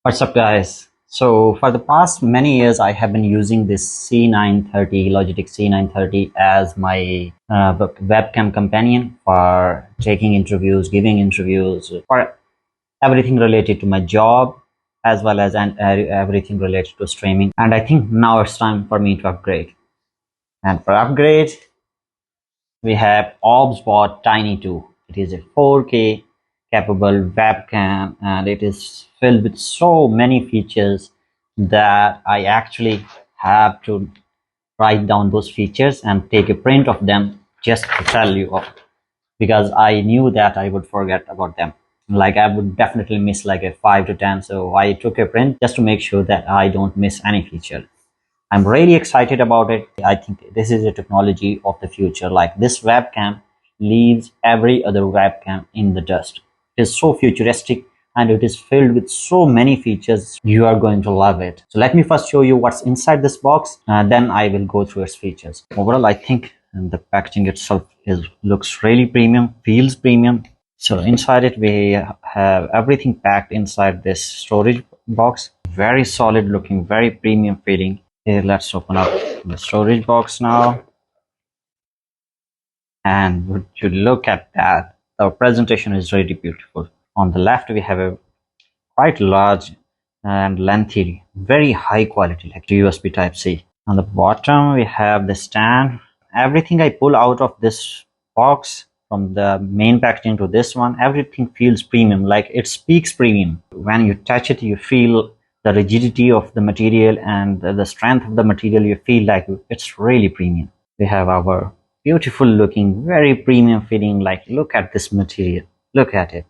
What's up, guys? So for the past many years, I have been using this C930, Logitech C930 as my webcam companion for taking interviews, giving interviews, for everything related to my job, as well as everything related to streaming. And I think now it's time for me to upgrade. And for upgrade, we have OBSBot Tiny 2. It is a 4K capable webcam and it is filled with so many features that I actually have to write down those features and take a print of them just to tell you of, because I knew that I would forget about them. Like I would definitely miss like a 5 to 10, so I took a print just to make sure that I don't miss any feature. I'm really excited about it. I think this is a technology of the future. Like this webcam leaves every other webcam in the dust. It is so futuristic and it is filled with so many features. You are going to love it. So let me first show you what's inside this box and then I will go through its features. Overall, I think the packaging itself looks really premium, feels premium. So inside it, we have everything packed inside this storage box. Very solid looking, very premium feeling. Here, let's open up the storage box now. And would you look at that? The presentation is really beautiful. On the left, we have a quite large and lengthy, very high quality like USB Type-C. On the bottom, we have the stand. Everything I pull out of this box, from the main packaging to this one, everything feels premium, like it speaks premium. When you touch it, you feel the rigidity of the material and the strength of the material. You feel like it's really premium. We have our beautiful looking, very premium feeling, like look at this material, look at it.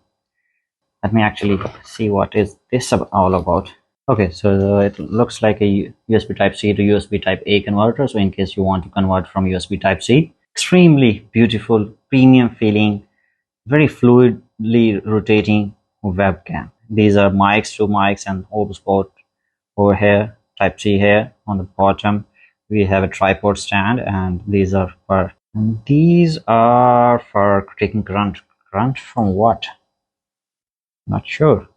Let me actually see what is this all about. Okay, so it looks like a USB Type-C to USB Type-A converter. So in case you want to convert from USB Type-C, extremely beautiful, premium feeling, very fluidly rotating webcam. These are mics, two mics, and OBSBot over here, Type-C here. On the bottom, we have a tripod stand, and these are for taking current. Current from what? Not sure.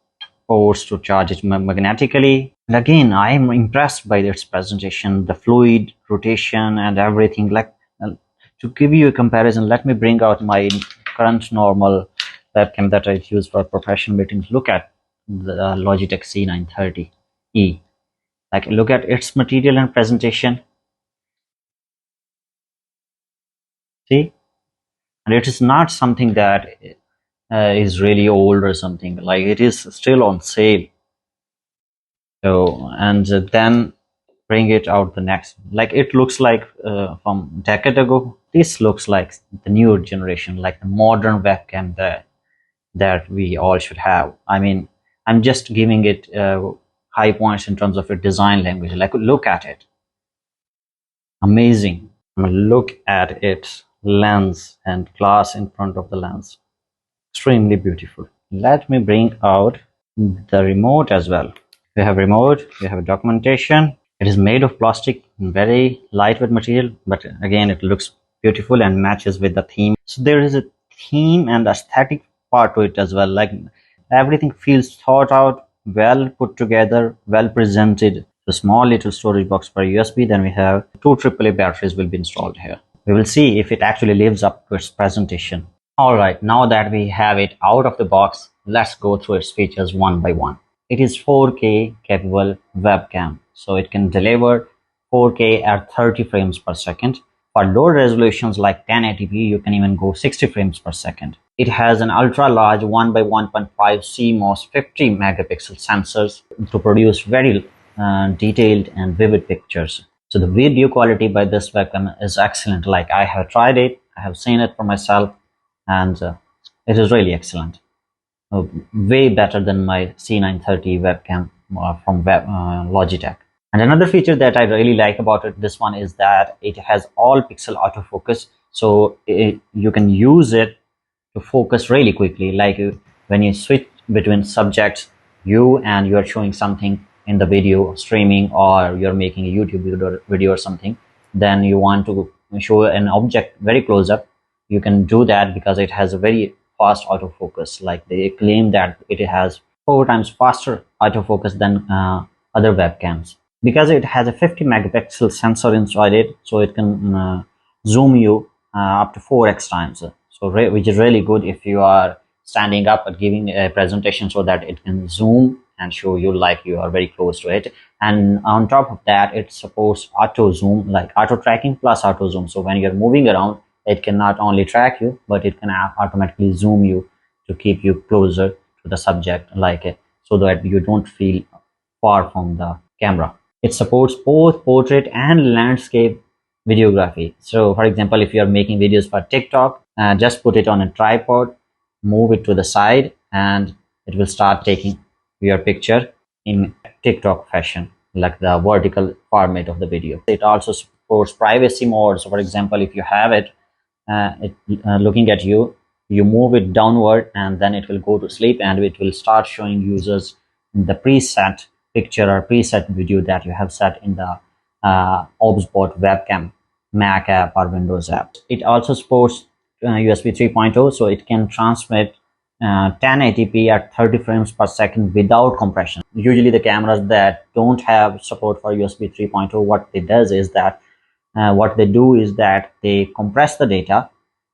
Ports to charge it magnetically. And again, I am impressed by its presentation, the fluid rotation and everything. Like to give you a comparison, let me bring out my current normal webcam that I use for professional meetings. Look at the Logitech C930E. Like look at its material and presentation. See, and it is not something that is really old or something. Like it is still on sale. So and then bring it out the next, like it looks like from a decade ago. This looks like the newer generation, like the modern webcam that we all should have. I mean, I'm just giving it high points in terms of its design language. Like look at it, amazing. Look at its lens and glass in front of the lens, extremely beautiful. Let me bring out the remote as well. We have remote, we have documentation. It is made of plastic, very lightweight material, but again it looks beautiful and matches with the theme. So there is a theme and aesthetic part to it as well. Like everything feels thought out, well put together, well presented. The small little storage box for USB. Then we have two AAA batteries will be installed here. We will see if it actually lives up to its presentation. Alright, now that we have it out of the box, let's go through its features one by one. It is 4K capable webcam, so it can deliver 4K at 30 frames per second. For low resolutions like 1080p, you can even go 60 frames per second. It has an ultra large 1 by 1.5 CMOS 50 megapixel sensors to produce very detailed and vivid pictures. So the video quality by this webcam is excellent. Like I have tried it, I have seen it for myself, and it is really excellent. Way better than my C930 webcam from Logitech. And another feature that I really like about this one is that it has all pixel autofocus, so you can use it to focus really quickly. Like when you switch between subjects, you are showing something in the video streaming, or you're making a YouTube video or something, then you want to show an object very close up, you can do that because it has a very fast autofocus. Like they claim that it has 4 times faster autofocus than other webcams, because it has a 50 megapixel sensor inside it, so it can zoom you up to 4x times, so which is really good if you are standing up and giving a presentation, so that it can zoom and show you like you are very close to it. And on top of that, it supports auto zoom, like auto tracking plus auto zoom. So when you're moving around, it can not only track you, but it can automatically zoom you to keep you closer to the subject, like so that you don't feel far from the camera. It supports both portrait and landscape videography. So for example, if you are making videos for TikTok, just put it on a tripod, move it to the side, and it will start taking your picture in TikTok fashion, like the vertical format of the video. It also supports privacy mode. So for example, if you have it, looking at you, you move it downward, and then it will go to sleep, and it will start showing users the preset picture or preset video that you have set in the OBSBot webcam Mac app or Windows app. It also supports USB 3.0, so it can transmit 1080p at 30 frames per second without compression. Usually the cameras that don't have support for USB 3.0, what it does is that what they do is that they compress the data,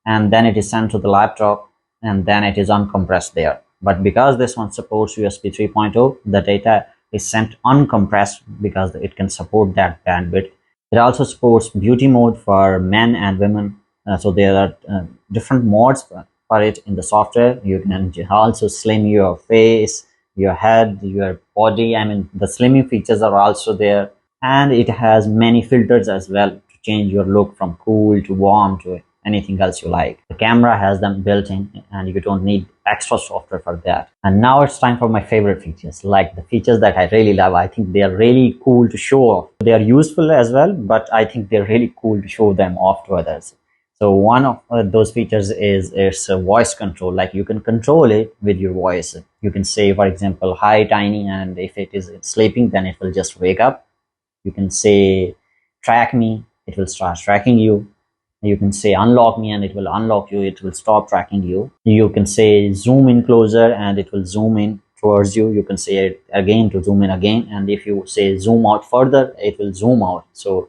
and then it is sent to the laptop, and then it is uncompressed there. But because this one supports USB 3.0, the data is sent uncompressed because it can support that bandwidth. It also supports beauty mode for men and women. So there are different modes for it in the software. You can also slim your face, your head, your body. I mean, the slimming features are also there, and it has many filters as well to change your look from cool to warm to anything else you like. The camera has them built in, and you don't need extra software for that. And now it's time for my favorite features, like the features that I really love. I think they are really cool to show off. They are useful as well, but I think they're really cool to show them off to others. So one of those features is it's a voice control. Like you can control it with your voice. You can say, for example, hi Tiny, and if it is sleeping, then it will just wake up. You can say track me, it will start tracking you. You can say unlock me, and it will unlock you. It will stop tracking you. You can say zoom in closer, and it will zoom in towards you. You can say it again to zoom in again, and if you say zoom out further, it will zoom out. So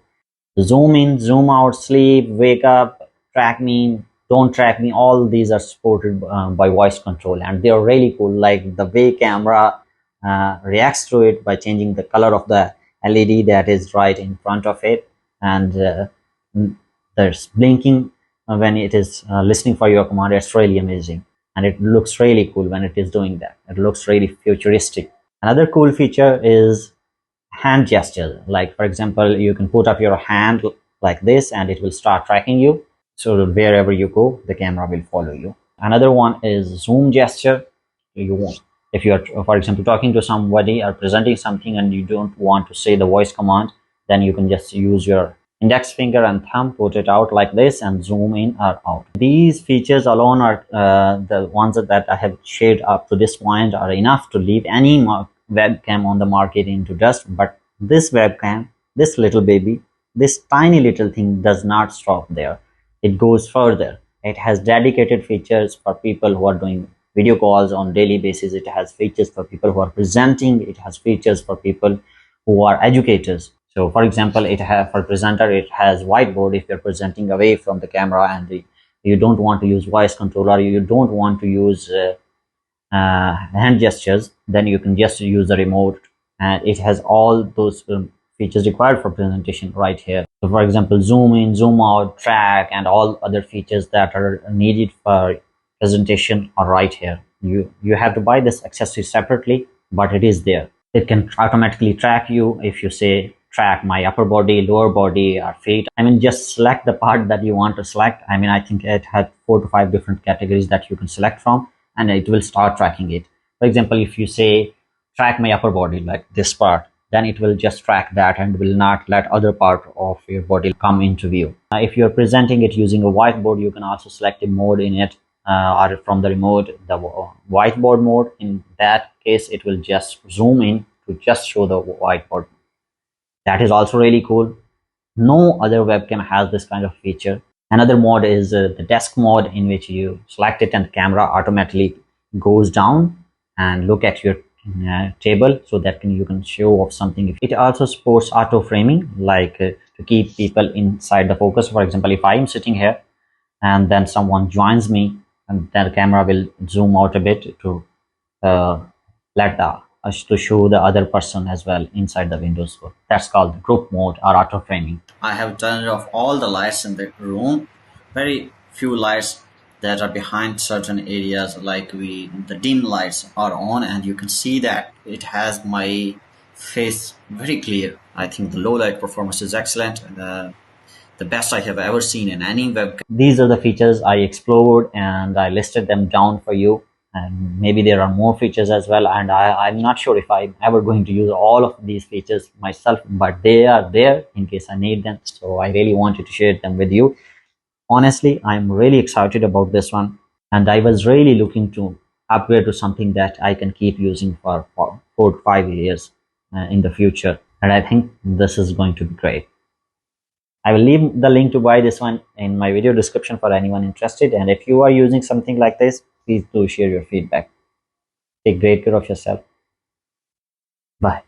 zoom in, zoom out, sleep, wake up, track me, don't track me, all these are supported by voice control, and they're really cool. Like the way camera reacts to it by changing the color of the LED that is right in front of it, and there's blinking when it is listening for your command. It's really amazing, and it looks really cool when it is doing that. It looks really futuristic. Another cool feature is hand gesture. Like for example, you can put up your hand like this, and it will start tracking you, so wherever you go, the camera will follow you. Another one is zoom gesture. If you are, for example, talking to somebody or presenting something and you don't want to say the voice command, then you can just use your index finger and thumb, put it out like this, and zoom in or out. These features alone are the ones that I have shared up to this point are enough to leave any webcam on the market into dust. But this webcam, this little baby, this tiny little thing does not stop there. It goes further. It has dedicated features for people who are doing video calls on daily basis. It has features for people who are presenting. It has features for people who are educators. So for example, for presenter, it has whiteboard. If you're presenting away from the camera and you don't want to use voice control, or you don't want to use hand gestures, then you can just use the remote, and it has all those features required for presentation right here. So for example, zoom in, zoom out, track, and all other features that are needed for presentation are right here. You have to buy this accessory separately, but it is there. It can automatically track you. If you say track my upper body, lower body, or feet, I mean, just select the part that you want to select. I mean, I think it had 4 to 5 different categories that you can select from, and it will start tracking it. For example, if you say track my upper body, like this part, then it will just track that and will not let other part of your body come into view. If you're presenting it using a whiteboard, you can also select a mode in it, or from the remote, the whiteboard mode. In that case, it will just zoom in to just show the whiteboard. That is also really cool. No other webcam has this kind of feature. Another mode is the desk mode, in which you select it and the camera automatically goes down and look at your table, so that you can show off something. It also supports auto framing, like to keep people inside the focus. For example, if I am sitting here and then someone joins me, and then the camera will zoom out a bit to uh, let the us to show the other person as well inside the window. So that's called group mode or auto framing. I have turned off all the lights in the room. Very few lights that are behind certain areas, like the dim lights are on, and you can see that it has my face very clear. I think the low light performance is excellent. The best I have ever seen in any webcam. These are the features I explored and I listed them down for you. And maybe there are more features as well. And I'm not sure if I'm ever going to use all of these features myself, but they are there in case I need them. So I really wanted to share them with you. Honestly, I'm really excited about this one. And I was really looking to upgrade to something that I can keep using for 4 to 5 years in the future. And I think this is going to be great. I will leave the link to buy this one in my video description for anyone interested. And if you are using something like this, please do share your feedback. Take great care of yourself. Bye.